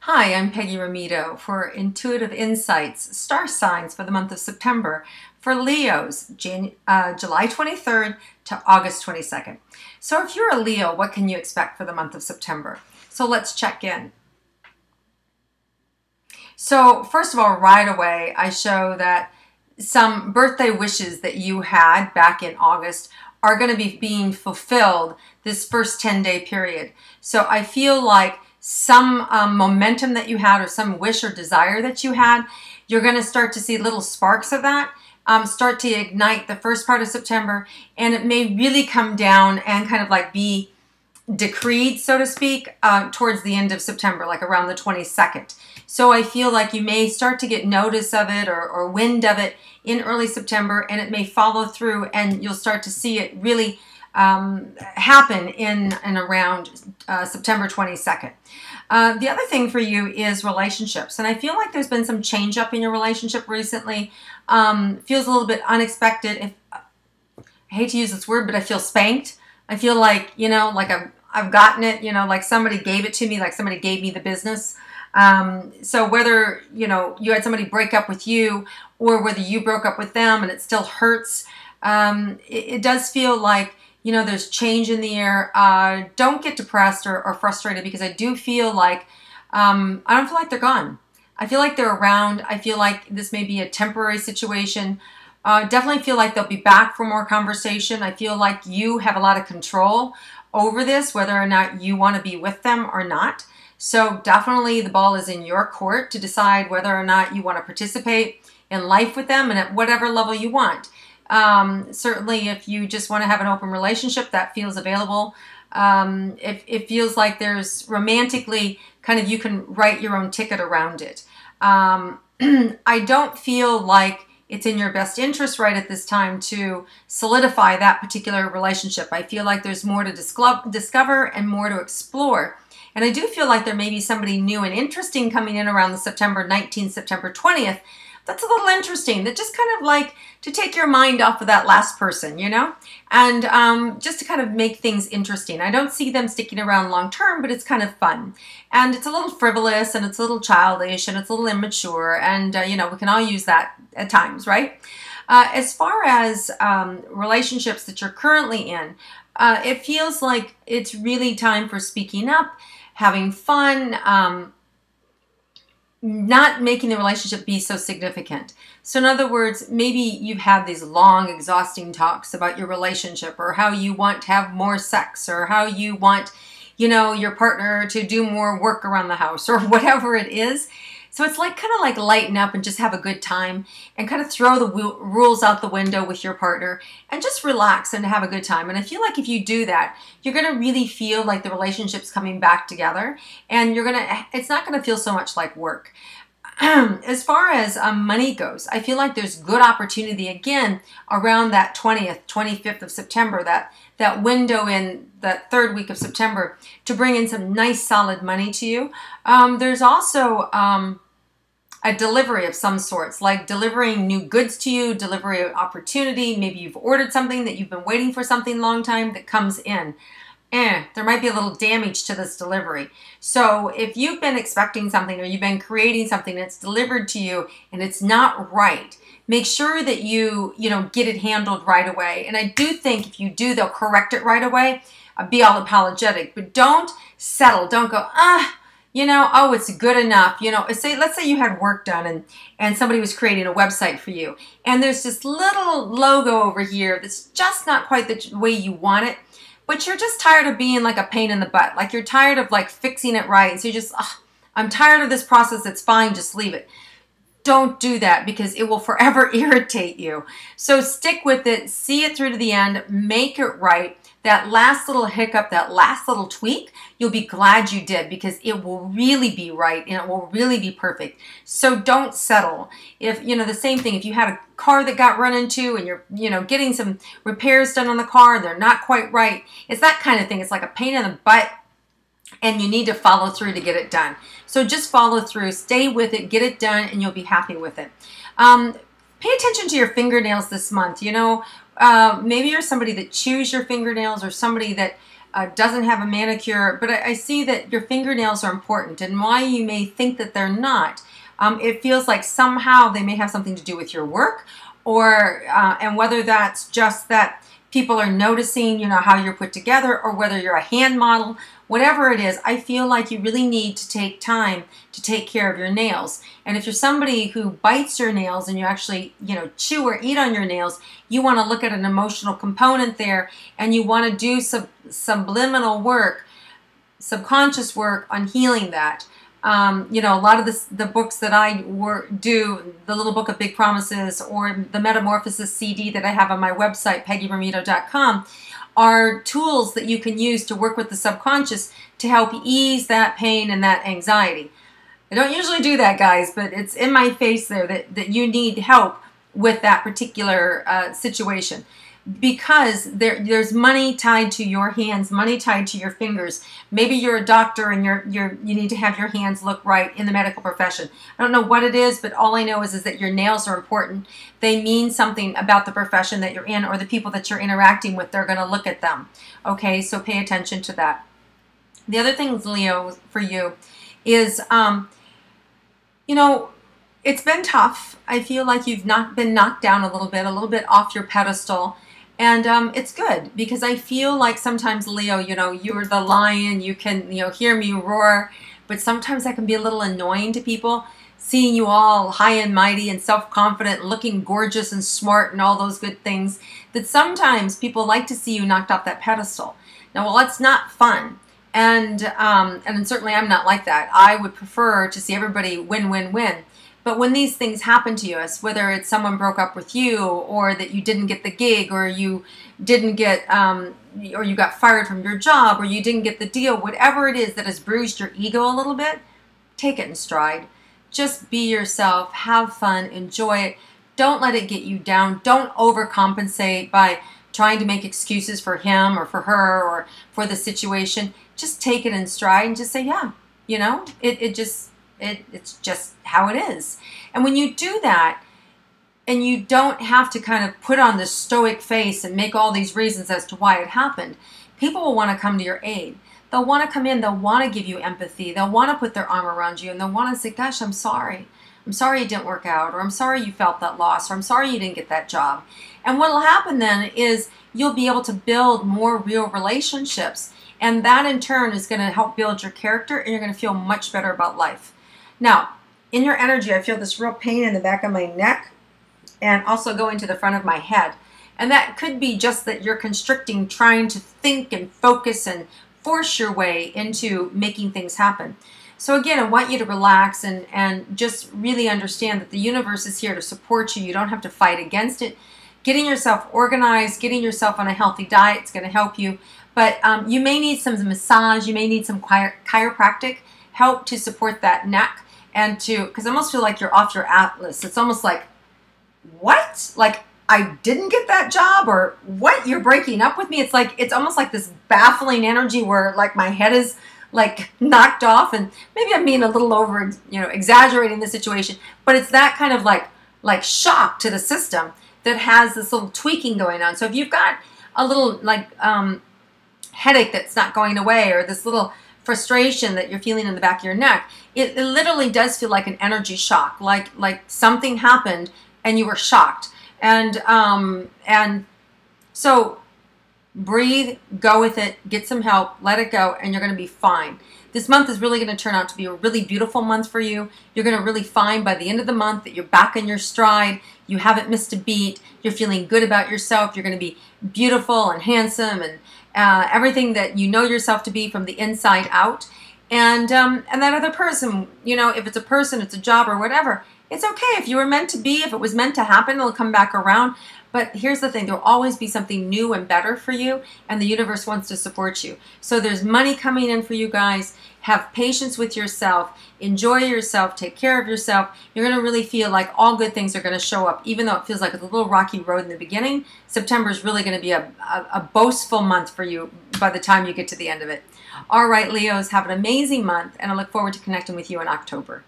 Hi, I'm Peggy Ramito for Intuitive Insights Star Signs for the month of September for Leos, July 23rd to August 22nd. So if you're a Leo, what can you expect for the month of September? So let's check in. So first of all, right away, I show that some birthday wishes that you had back in August are going to be being fulfilled this first 10-day period. So I feel like some momentum that you had or some wish or desire that you had, you're going to start to see little sparks of that start to ignite the first part of September, and it may really come down and kind of like be decreed, so to speak, towards the end of September, like around the 22nd. So I feel like you may start to get notice of it or wind of it in early September, and it may follow through, and you'll start to see it really happen in and around September 22nd. The other thing for you is relationships, and I feel like there's been some change up in your relationship recently. Feels a little bit unexpected. I hate to use this word, but I feel spanked. I feel like, like I've gotten it, like somebody gave it to me, like somebody gave me the business. So whether, you had somebody break up with you or whether you broke up with them and it still hurts, it does feel like, there's change in the air. Don't get depressed or frustrated, because I do feel like, I don't feel like they're gone. I feel like they're around. I feel like this may be a temporary situation. Definitely feel like they'll be back for more conversation. I feel like you have a lot of control over this, whether or not you want to be with them or not. So definitely the ball is in your court to decide whether or not you want to participate in life with them and at whatever level you want. Certainly if you just want to have an open relationship, that feels available. It feels like there's romantically kind of, you can write your own ticket around it. I don't feel like it's in your best interest right at this time to solidify that particular relationship. I feel like there's more to discover and more to explore. And I do feel like there may be somebody new and interesting coming in around the September 19th, September 20th. That's a little interesting. That just kind of like to take your mind off of that last person, and just to kind of make things interesting. I don't see them sticking around long term, but it's kind of fun. And it's a little frivolous, and it's a little childish, and it's a little immature, and we can all use that at times, right? As far as relationships that you're currently in, it feels like it's really time for speaking up, having fun, not making the relationship be so significant. So in other words, maybe you've had these long, exhausting talks about your relationship, or how you want to have more sex, or how you want, your partner to do more work around the house, or whatever it is. So it's like kind of like lighten up and just have a good time and kind of throw the rules out the window with your partner and just relax and have a good time. And I feel like if you do that, you're going to really feel like the relationship's coming back together, and it's not going to feel so much like work. As far as money goes, I feel like there's good opportunity again around that 20th, 25th of September, that window in that third week of September, to bring in some nice solid money to you. There's also a delivery of some sorts, like delivering new goods to you, delivery opportunity. Maybe you've ordered something that you've been waiting for something long time that comes in. There might be a little damage to this delivery. So if you've been expecting something, or you've been creating something that's delivered to you and it's not right, make sure that you get it handled right away. And I do think if you do, they'll correct it right away. Be all apologetic, but don't settle. Don't go, oh, it's good enough. Let's say you had work done and somebody was creating a website for you, and there's this little logo over here that's just not quite the way you want it. But you're just tired of being like a pain in the butt. Like you're tired of like fixing it right. So you just, I'm tired of this process. It's fine. Just leave it. Don't do that, because it will forever irritate you. So stick with it. See it through to the end. Make it right. That last little hiccup, that last little tweak, you'll be glad you did, because it will really be right and it will really be perfect. So don't settle. If, the same thing, if you had a car that got run into and you're, getting some repairs done on the car and they're not quite right, it's that kind of thing. It's like a pain in the butt, and you need to follow through to get it done. So just follow through, stay with it, get it done, and you'll be happy with it. Pay attention to your fingernails this month. Maybe you're somebody that chews your fingernails, or somebody that doesn't have a manicure, but I see that your fingernails are important, and why you may think that they're not. It feels like somehow they may have something to do with your work, or and whether that's just that people are noticing, how you're put together, or whether you're a hand model, whatever it is, I feel like you really need to take time to take care of your nails. And if you're somebody who bites your nails and you actually, chew or eat on your nails, you want to look at an emotional component there, and you want to do some subliminal work, subconscious work on healing that. A lot of the books that I do, the Little Book of Big Promises or the Metamorphosis CD that I have on my website, PeggyBermudo.com, are tools that you can use to work with the subconscious to help ease that pain and that anxiety. I don't usually do that, guys, but it's in my face there that you need help with that particular situation. Because there's money tied to your hands, money tied to your fingers. Maybe you're a doctor and you need to have your hands look right in the medical profession. I don't know what it is, but all I know is that your nails are important. They mean something about the profession that you're in or the people that you're interacting with. They're going to look at them. Okay, so pay attention to that. The other things, Leo, for you is, it's been tough. I feel like you've been knocked down a little bit off your pedestal. And it's good because I feel like sometimes, Leo, you're the lion, you can, hear me roar, but sometimes that can be a little annoying to people, seeing you all high and mighty and self-confident, looking gorgeous and smart and all those good things, that sometimes people like to see you knocked off that pedestal. Now, well, that's not fun. And certainly I'm not like that. I would prefer to see everybody win, win, win. But when these things happen to you, whether it's someone broke up with you, or that you didn't get the gig, or you didn't get, or you got fired from your job, or you didn't get the deal, whatever it is that has bruised your ego a little bit, take it in stride. Just be yourself, have fun, enjoy it. Don't let it get you down. Don't overcompensate by trying to make excuses for him or for her or for the situation. Just take it in stride and just say, yeah, it's just how it is. And when you do that, and you don't have to kind of put on this stoic face and make all these reasons as to why it happened, people will want to come to your aid. They'll want to come in, they'll want to give you empathy, they'll want to put their arm around you, and they'll want to say, gosh, I'm sorry. I'm sorry it didn't work out, or I'm sorry you felt that loss, or I'm sorry you didn't get that job. And what will happen then is you'll be able to build more real relationships, and that in turn is going to help build your character, and you're going to feel much better about life. Now, in your energy, I feel this real pain in the back of my neck and also going to the front of my head. And that could be just that you're constricting, trying to think and focus and force your way into making things happen. So again, I want you to relax and just really understand that the universe is here to support you. You don't have to fight against it. Getting yourself organized, getting yourself on a healthy diet is going to help you. But you may need some massage, you may need some chiropractic help to support that neck. And because I almost feel like you're off your atlas. It's almost like, what? Like, I didn't get that job, or what? You're breaking up with me? It's almost like this baffling energy where like my head is like knocked off, and maybe I'm being a little over, exaggerating the situation, but it's that kind of like shock to the system that has this little tweaking going on. So if you've got a little like headache that's not going away, or this little frustration that you're feeling in the back of your neck, it literally does feel like an energy shock, like something happened and you were shocked. And so breathe, go with it, get some help, let it go, and you're going to be fine. This month is really going to turn out to be a really beautiful month for you. You're going to really find by the end of the month that you're back in your stride. You haven't missed a beat. You're feeling good about yourself. You're going to be beautiful and handsome and everything that you know yourself to be from the inside out. And that other person, if it's a person, it's a job or whatever, it's okay. If you were meant to be, if it was meant to happen, it'll come back around. But here's the thing, there'll always be something new and better for you, and the universe wants to support you. So there's money coming in for you guys. Have patience with yourself. Enjoy yourself. Take care of yourself. You're going to really feel like all good things are going to show up, even though it feels like it's a little rocky road in the beginning. September is really going to be a boastful month for you by the time you get to the end of it. All right, Leos, have an amazing month, and I look forward to connecting with you in October.